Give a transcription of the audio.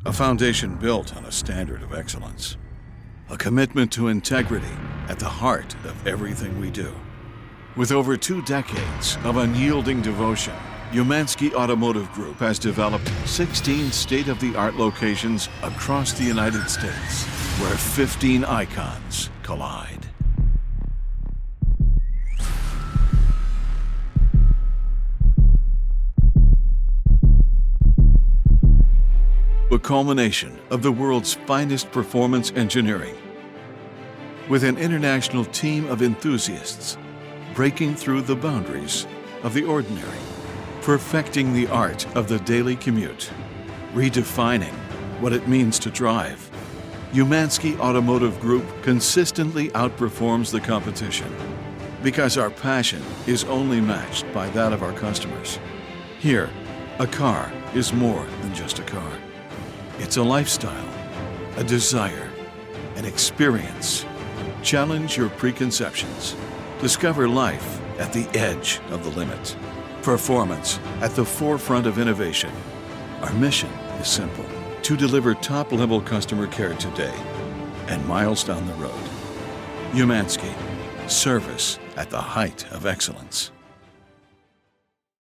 a foundation built on a standard of excellence. A commitment to integrity at the heart of everything we do. With over 2 decades of unyielding devotion, Umansky Automotive Group has developed 16 state-of-the-art locations across the United States, where 15 icons collide. A culmination of the world's finest performance engineering, with an international team of enthusiasts breaking through the boundaries of the ordinary, perfecting the art of the daily commute, redefining what it means to drive. Umansky Automotive Group consistently outperforms the competition because our passion is only matched by that of our customers. Here, a car is more than just a car. It's a lifestyle, a desire, an experience. Challenge your preconceptions. Discover life at the edge of the limit. Performance at the forefront of innovation. Our mission is simple: to deliver top-level customer care today and miles down the road. Umansky, service at the height of excellence.